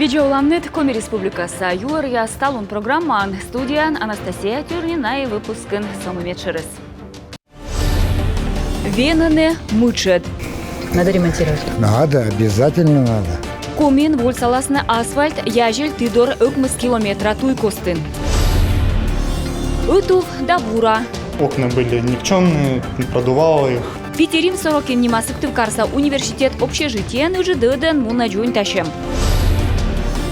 Видеоламнет Коми Республикасы Юрия Сталун программан студиян Анастасия Тюрнина и выпускын самыми через. Венаны мучат. Надо ремонтировать. Надо, обязательно надо. Комин вольсаласны асфальт яжель тыдор өкмыс километра туйкостын. Утув да бура. Окна были никчемные, продувало их. Питерим сорокин немасык тывкарса университет общежитиен уже дыден муна джуин тащем.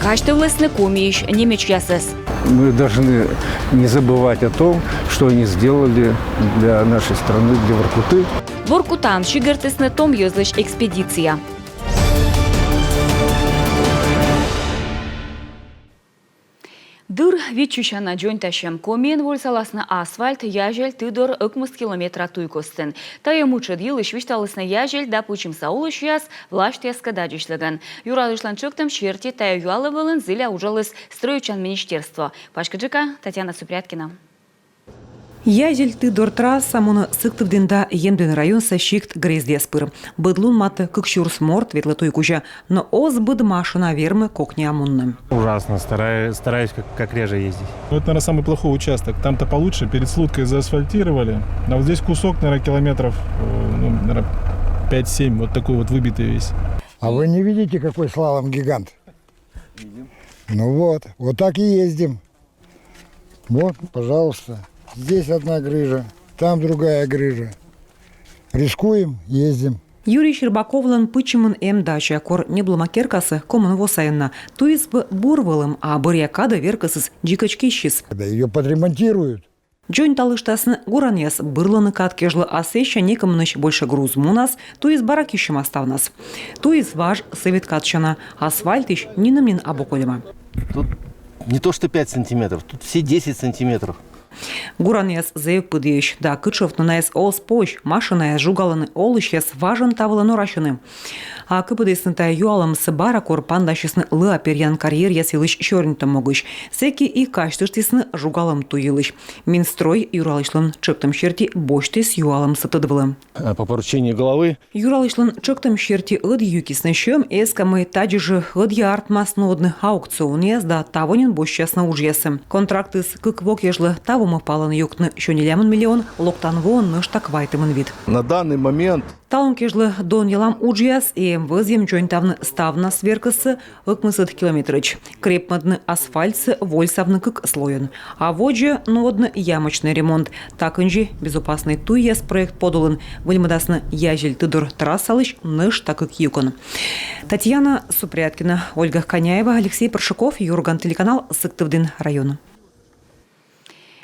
Каштывлысны комиш немеч ясыс. Мы должны не забывать о том, что они сделали для нашей страны, для Воркуты. Воркутан шигертысны том ёзлыш экспедиция. Дыр вичущана джойнташем комен вольсаласны асфальт яжель тыдор өкмыс километра туйкостын. Тая мучат йылыш вишталысны яжель да пучим саулыш яс влашт яска даджишлыган. Юрадышлан чыктым черти тая юалы вылын зыля ужалыс строючан министерство. Пашкаджика Татьяна Супряткина. Яжель тыдор трасса муны сыктывдында емден район сащикт грейздеспыр. Быдлун маты кыкшурс морт ветлы туйкужа, но оз быд машина вермы кокня амунным. Ужасно, стараюсь как реже ездить. Это, наверное, самый плохой участок. Там-то получше, перед Слуткой заасфальтировали. А вот здесь кусок, наверное, километров, наверное, 5-7, вот такой вот выбитый весь. А вы не видите, какой слалом-гигант? Видим. Ну вот так и ездим. Вот, пожалуйста. Здесь одна грыжа, там другая грыжа. Рискуем, ездим. Юрий Щербаковлан пычымын дача кор небломакеркасы комын восайынна. Туиз бы бурвылым, а бурякада веркасыз джикачки щис. Когда ее подремонтируют. Джойн талыштасын гуранес бырланы каткежлы асеща некомныш больше груз мунас, туиз баракищем оставнас. Туиз важ совет катчана, асфальт ищ нинамин абоколема. Тут не то что 5 сантиметров, тут все 10 сантиметров. Гуранес заев подъезж, да кычев нанаес оспощ, машина жугаланы олыщес важен тавыланы ращаны. А кыпыдесынта юалам сыбара корпан дащесны лыа перьян карьер ясилыш щорнитам могыш. Секи и каштыштесны жугалам туилыш. Минстрой юралышлын чыктым щерти боштес юалам сытыдвылым. По поручению главы. Юралышлын чыктым щерти ыд юкисны щем эскамы таджижы ыд яртмаснодны аукцион езда тавонин бощесны ужесым. Контрактыс кыквок ежлы тавумы палын юктны щонилямын миллион локтан вон ныштак вайтымын вид. На данный момент Талон кежлы дон елам уджияс и вызем джойнтавны ставна сверкасы ыкмысыд километрыч. Крепмадны асфальтсы вольсавны кык слоен. А воджи нодны ямочный ремонт. Такынжи безопасный туяс проект подулын. Выльмадасны яжель тыдыр трассалыш ныш такык юкон. Татьяна Супряткина, Ольга Коняева, Алексей Паршаков, Юрган, телеканал Сыктывдин района.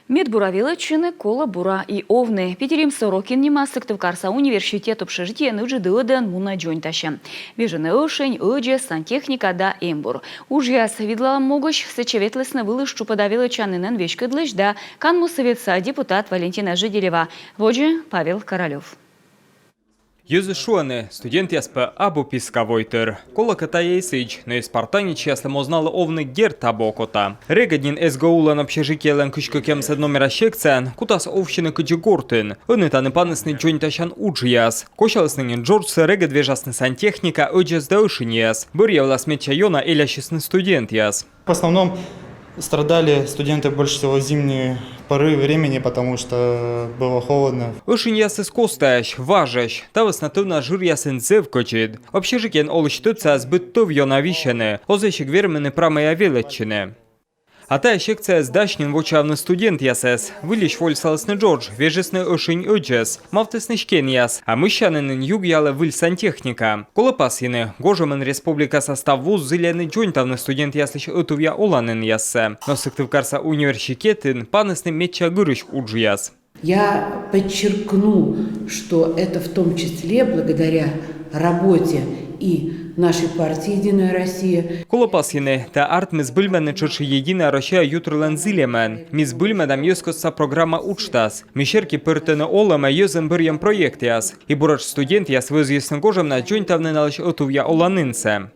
Медбуравила чины кола бура и овны. Питерим сорокин немасык тывкарса университет общежития нуджи дыден муна джойнтаще. Бежены ошень, ыджи, сантехника да эмбур. Ужьяс видла могощ сечеветлесны вылыш чупадавила чанынен вешкадлыш да канму советса депутат Валентина Жиделева. Воджи Павел Королев. Юзы шуаны студент яспы абу писковойтыр. Кола катая исыч, но из партанич яслы мозналы овны гер табо кота. Регаднин СГУлан общежитиелен кычка кемсед номера щекцен, кутас овщины кычы гортын. Өнытаны панысны джойнтащан уджияс. Кошалысныгин джорджсы регад вежасны сантехника öджес даушин яс. Бырьявлас метчайона элящисны студент яс. В основном страдали студенты больше всего в зимние поры времени, потому что было холодно. Ошин ясы скостащ, важащ, тавыс натывна жир ясын зев кочит. Общежитиен олыштыца сбыт тов йонавищены, озещик вермены прамая велетчины. А та секция сдачнин вочавны студент ясес. Вылищ вольсалысны Джордж, вежесны ошинь öджес, мавтысны шкен яс, а мыщанынын юг ялы выль сантехника. Колопасины, гожемын республика состав вуз зыляны джойнтавны студент яслыш öтувья оланын яссе. Но сыктывкарса университетын панысны метча гырыш уджияс. Я подчеркну, что это в том числе благодаря работе и нашей партии «Единая Россия». Колопасины, та арт мис бульмены чурши «Единая Россия» ютрулен зилемен. Мис бульмедам ёскоса программа учтас. Мишерки пыртыны олама ёзым бырьям проект яс. И бурач студент яс вызъясны гожем на джойнтавны налыш öтувья оланынсе.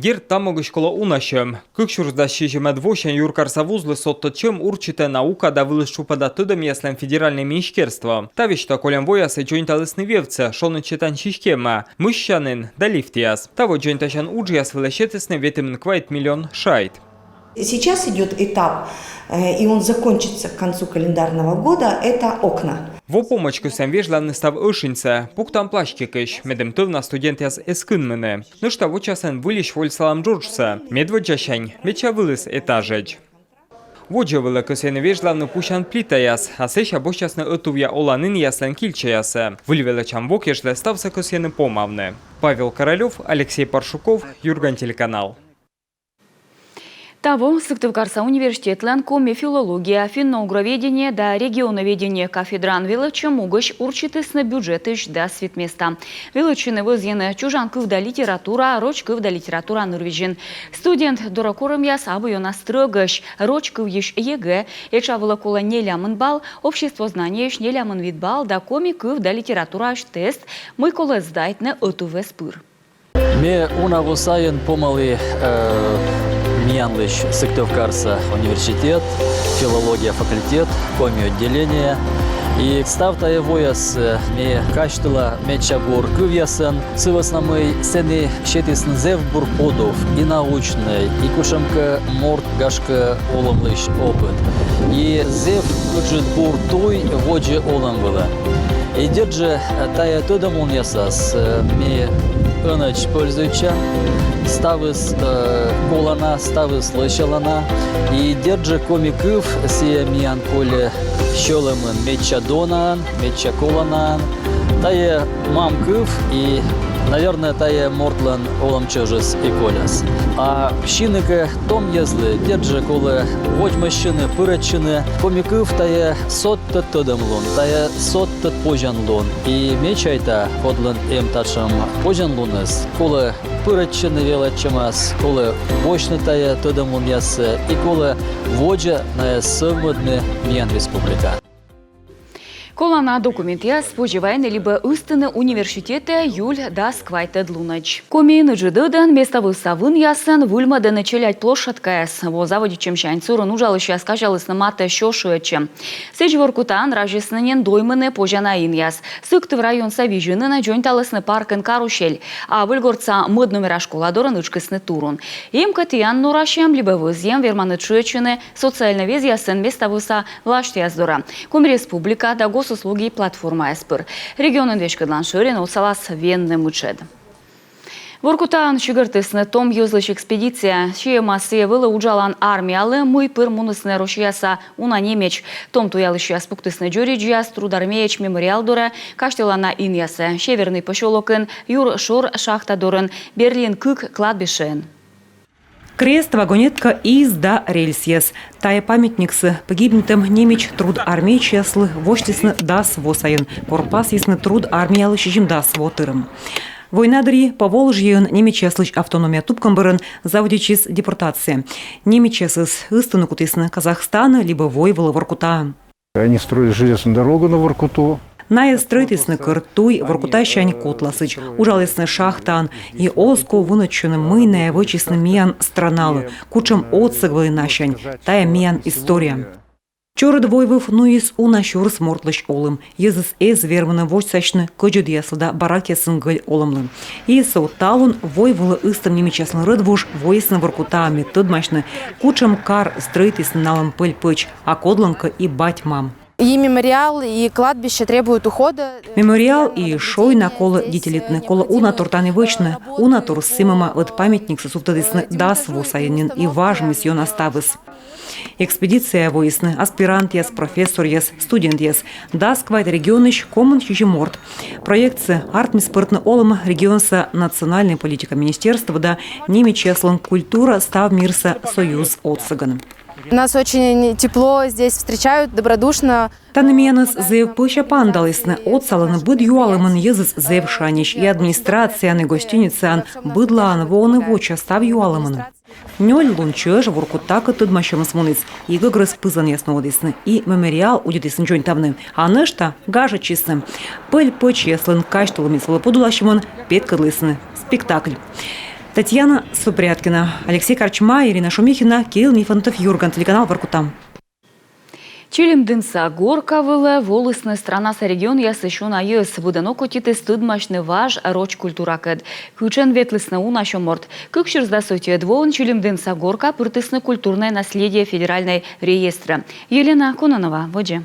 Дир тамогы школа унашым. Кыкшурздащи жемедвощен юркарса вузлы сотточым урчите наука да вылышчупада тыдым яслен федеральное министерство. Тавишта колем воясы джойнталысны вевце, шоны читан шишкема, мыщанын да лифтияс. Таво джойнташан уджияс вылащетесны ветимн квайт миллион шайт. Сейчас идет этап, и он закончится к концу календарного года, это окна. Во помочку сам вежлавны став ышинца, пуктам плашки кыш, медем тывна студент яс эскынмыны. Ну что вот часен вылиш вольсалам Джорджса, медводжащань, меча вылыс этажеч. Воджа вылы кысены вежлавны пущан плита яс, а сэша бощасны ытувья оланын яслен кильча ясы. Выльвелачам вокешле стався кысены помавны. Павел Королев, Алексей Паршуков, Юрган телеканал. Того Сыктывкарса университетлен коми филология, финно-угроведение да регионоведение кафедран величем угощ урчитысны бюджетыш да светместа. Величины возьены чужанков да литература, рочков да литература норвежин. Студент дуракурым яс абыёна строгощ, рочков еш ЕГЭ, ечавыла кола нелямын бал, общество знания еш нелямын вид бал, да комиков да литература аш тест, мы кола сдайтны отуве спыр. Ме унавусайын помалы Миянлыш Сыктывкарса университет, филология факультет, коми отделение. И ставта его яс ме каштыла мечагор кывьясын, сываснамый сены щетисн зевбур подов и научный, и кушамка морд гашка оломлыш опыт. И зев куджит бур той воджи олом было. И держи тая тодом он ясас ме Иначе пользуюча, ставис колана, ставис лещалана и держи комиков сия миян коле щелемын мечадонан, мечаколанан, тая мамков и, наверное, тая мортлан оламчежес и коляс. А щиника том езлы держи коле водьмащины, пырачины, комиков тая сотта тодемлон, тая сотта пожанлон. И мечайта подлан тачам пожанлонес, коле пырачины велачамас, коле вочны тая тодемлон ясы и коле воджа на совмодны миян республика. Колана документия споживайны либо истины университета юль да сквайта длунач. Комин жидыдан местовый савын ясын вульма да началять площадкаяс. Во заводе чемщань цурын ужалыш яскажалыс на мата шошуяче. Сеч воркутан ражеснынен доймыны пожанаин яс. Сыктыв район савижыны на джойнталысны паркын карушель. А выльгорца мыд номера школадорын ычкысны турун. Им катиян нурашем либо вызьем верманы чуячыны социально вез ясын местовыса влашт яздора. Ком республика да госуслуги и платформа эспыр. Регионын вешкадлан шырен усалас венны мучед. Воркутан чыгыртысны том юзлыш экспедиция. Шие массы вылы уджалан армиялы мый пыр мунысны рошияса уна немеч. Том туялыш яс пуктысны джориджияс трудармеяч мемориал дора каштелана иньясы. Северный пошелокын юр шор шахта дорын Берлин кык кладбишен. Крест, вагонетка и да рельсьес. Тая памятниксы погибнутым немеч труд армии чеслы воштисны дас восайын. Корпас ясны труд армиялы шижим дас вотырым. Война дри Поволжьен немечеслыч автономия тупкамбырын заводичис депортация. Немечесыс истыны кутысны Казахстана либо войвола Воркута. Они строили железную дорогу на Воркуту. Найы строительсны кыртуй Воркутащань котласыч, ужалысны шахтан, и оско выночуны мыйная вычисны миян страналы, кучам отсыгвай нащань, тая миян история. Чоры двойвыв нуис унащур смортлыш олым, езыс эз верманы вочсачны кыджуд ясылда баракесын гыль олымлы. И сауталун войвылы ыстым немечасын рыдвуш войсны Воркута методмачны, кучам кар строительсны налым пыль-пыч, а кодланка и батьмам. И мемориал, и кладбище требуют ухода. Мемориал и шой на коло детелитны, коло уна тортаны вычны, уна тур сымама от памятник сосуфтадысны дас восаянин и важмыс йон оставыс. Экспедиция воисны, аспирант яс, профессор яс, студент яс, дас квайт регионыш коммун чижиморт. Проекция артми спортны олым регионса национальной политика министерства да немечеслан культура став мирса союз отсыган. Нас очень тепло здесь встречают, добродушно. Танымияныз зев пыща пандалысны отсаланы быд юалымын езыс зев шанич и администрацияны гостиницан быдланы воны воча став юалымын. Нёль лунчыж Воркутакы тыдмащамыз муныц, и гыгрыз пызан яснодысны, и мемориал удетысын жонь тавны, а нышта гажа чисны. Пыль пыч яслын каштылыми слы подулащымын петкадлысны спектакль. Татьяна Супряткина, Алексей Корчма, Ирина Шумихина, Кирилл Мифонтов, Юрган, телеканал «Воркута». Чилимдинса горка выле волысны страна са регион ясышу на ес выдано котиты стыдмачны важ роч культура кэд. Кючен ветлысны уна шоморт. Кükшүрс да сотие двоун Чилимдинса горка пыртысны культурное наследие федеральной реестра. Елена Кононова, воде.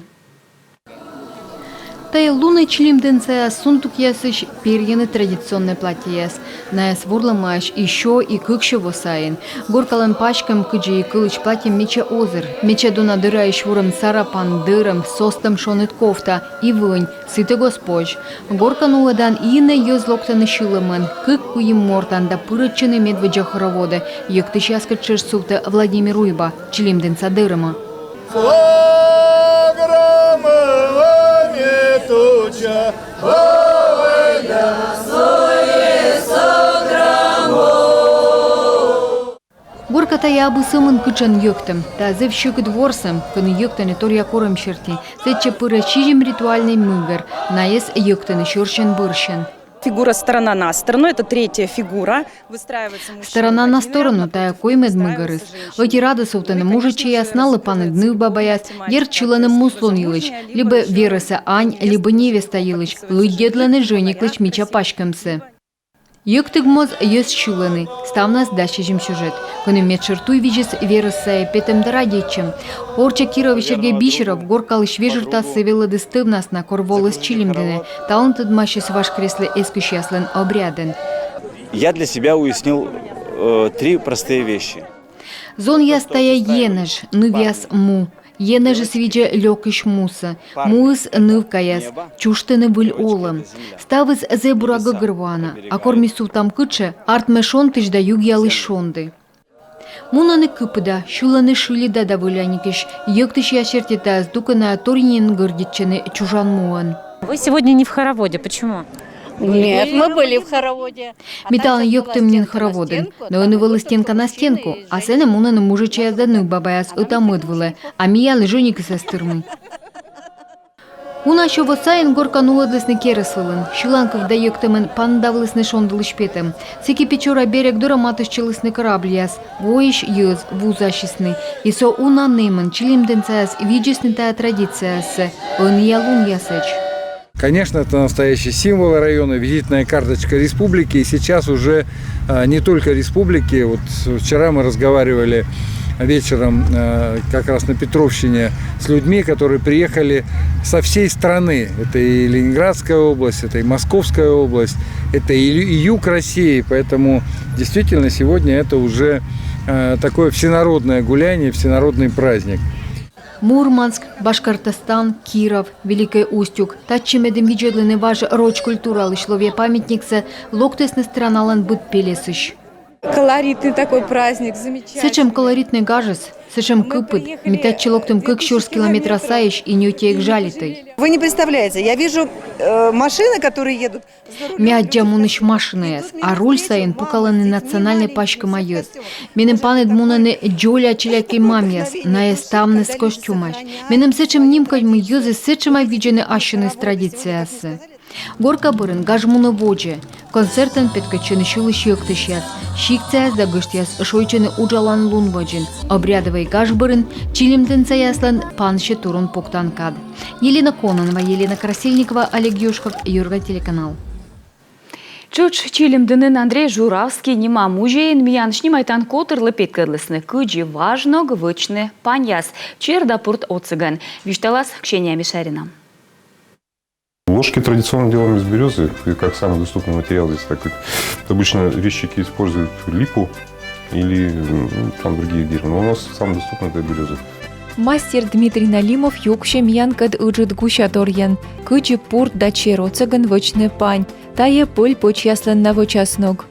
Тая луна Чилимдинса сунтук ясыш перьяны традиционное платье яс. На яс вурламаш еще и кыкши восаин. Горкалым пачкам кыджи и кылыч платьем меча озер. Меча дунадыра и швуром сарапан дыром, состом шонет кофта и вынь, сыты госпож. Горка нуладан ине ёз локтаны шилымын, кык куим мортан да пырычыны медведжа хороводы. Ёктыш яскат чешсуфта Владимир Уйба, Чилимдинса дырыма. Горка тая абысымын кычан йöктым, та зев щыкыт ворсым, кыны йöктыны торя корым черти, сетче пыра чижим ритуальный мыгар, наес йöктыны щёрщен бырщен. Фигура сторона на сторону, это третья фигура. Сторона на сторону, тая коймед мыгарыс. Оти рада сутаны мужичи ясналы паны дны бабаяс, дер чиланым муслон елыч, либо вераса ань, либо невеста елыч, луйдедланы жениклыч мича пачкамсы. Йöктык моз ёс чуланы, ставнас дащижим сюжет. Кыны медшертуй вижес вераса петем драдичем. Орча Киров Сергей Бишеров горкалыш вежерта сывелады стывнас на корволыс Чилимдине, талантыд машис ваш кресле эскущаслен обряден. Я для себя уяснил 3 простые вещи. Зон я стая енеж, нывяс му. Енеж свидже лёкыш муса, муыс нывкаяс, чуштыны быль олым. Ставыз зебурага гырвана, а кормису там кыче, артме шонтыш да юг ялы шонды. Мунаны кыпыда, шуланы шылида да вылянікеш, йöктыш яшертета сдукана торинен гырдичены чужан муан. Вы сегодня не в хороводе, почему? Нет, мы были в хороводе. Металл йöктым нен хороводен, но он вылы стенка на стенку, а сena мунаны мужичая даны бабаяс утамыдвылы, а миял жёник со стырмы. Уна шо восаин горка нуладлысны кересвылын, шиланков да йöктымын пандавлысны шондылыш петем. Секи печора берег дора матышчылысны корабль яс, воиш ёз вузащисны, и со уна нымын Чилимдинсаяс виджесны тая традициясы, он ялун ясыч. Конечно, это настоящий символ района, визитная карточка республики. И сейчас уже не только республики. Вот вчера мы разговаривали вечером как раз на Петровщине с людьми, которые приехали со всей страны. Это и Ленинградская область, это и Московская область, это и юг России. Поэтому действительно сегодня это уже такое всенародное гуляние, всенародный праздник. Мурманск, Башкортостан, Киров, Великий Устюг. Татчимедем виджедлыны ваш роч культуралы шлове памятникса, локтесны страналан быт пелесыш. Колоритный такой праздник, замечательный. Сечем колоритный гажес, сечем кыпыт, метать челоктым кыкшурс километра саиш и не утеек жалитой. Вы не представляете, я вижу машины, которые едут. Мядя муныш машинаяс, а руль саин пукаланы национальной пачка майос. Менем панет мунаны джоля челяки мамьяс, наеставны с костюмаш. Менем сечем нимкать мы юзы сечем виджены ашины с традициясы. Горка бырын гажмуны воджи. Концертен петкачыны шулыш йöктышяс. Шикцияс да гыштяс шойчыны уджалан лун воджин. Обрядовый гаж бырын Чилимдинса яслан панши турун поктанкад. Елена Кононова, Елена Красильникова, Олег Юшков, Юрга, телеканал. Чуч Чилимдинын Андрей Журавский нема музейн мияншни майтан котырлы петкадлысны кыджи важно гвычны паньяс. Черда пурт оцыган. Вишталас Ксения Мишарина. Ложки традиционно делаем из березы, как самый доступный материал здесь, так как обычно резчики используют липу или там другие дерева, но у нас самый доступный это береза. Мастер Дмитрий Налимов юкше мьянкад уджит гущаторьян, кычи пурт да черо цыган вычны пань, тае пыль почяслан на вычасног.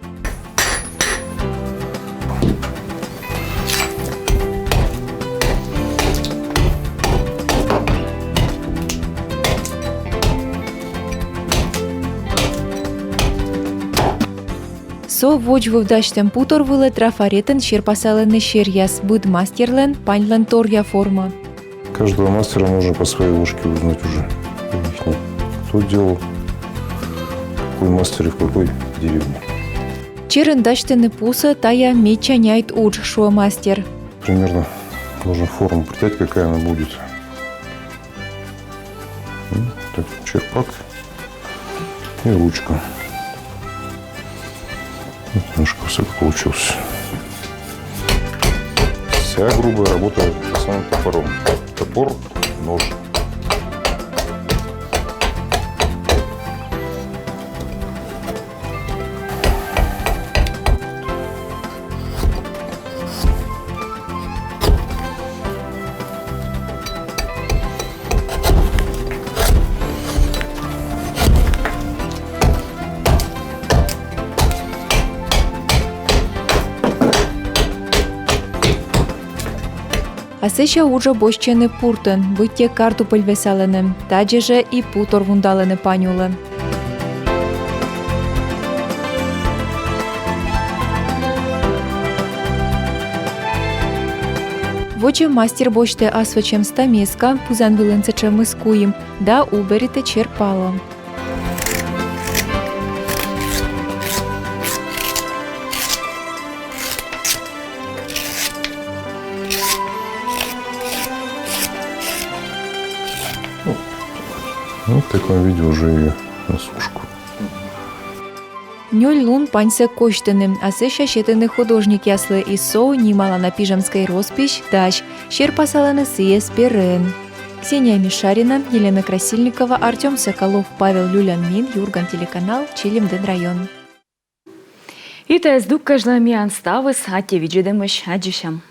Со воджву вдачтем путор вылы трафаретен щерпасалены щерьяс, буд мастерлен, паньлен торья форма. Каждого мастера можно по своей ложке узнать уже, кто делал, какой мастер и в какой деревне. Черендачтыны пусы тая мечаняет уж шуомастер. Примерно должна форму придать, какая она будет. Так, черпак и ручка. Немножко высоко получилось. Вся грубая работа самым топором. Топор, нож. Асеща уже бощены пуртын, вытте картополь веселены, таджи же и путор вундалены панюлы. Воче мастер бочте асвачем стамеска, пузан вылынцечем искуем, да уберите черпало. Вот в таком виде уже и на сушку. Нёль лун паньсе коштыным, асеща щетыны художник яслы и соу немало на пижамской роспись, дач, щер пасаланы сые сперен. Ксения Мишарина, Елена Красильникова, Артем Соколов, Павел Люлянмин, Юрган, телеканал Чилимден район. И тез дуккажла миан ставыс, ати виджидемыш аджишам.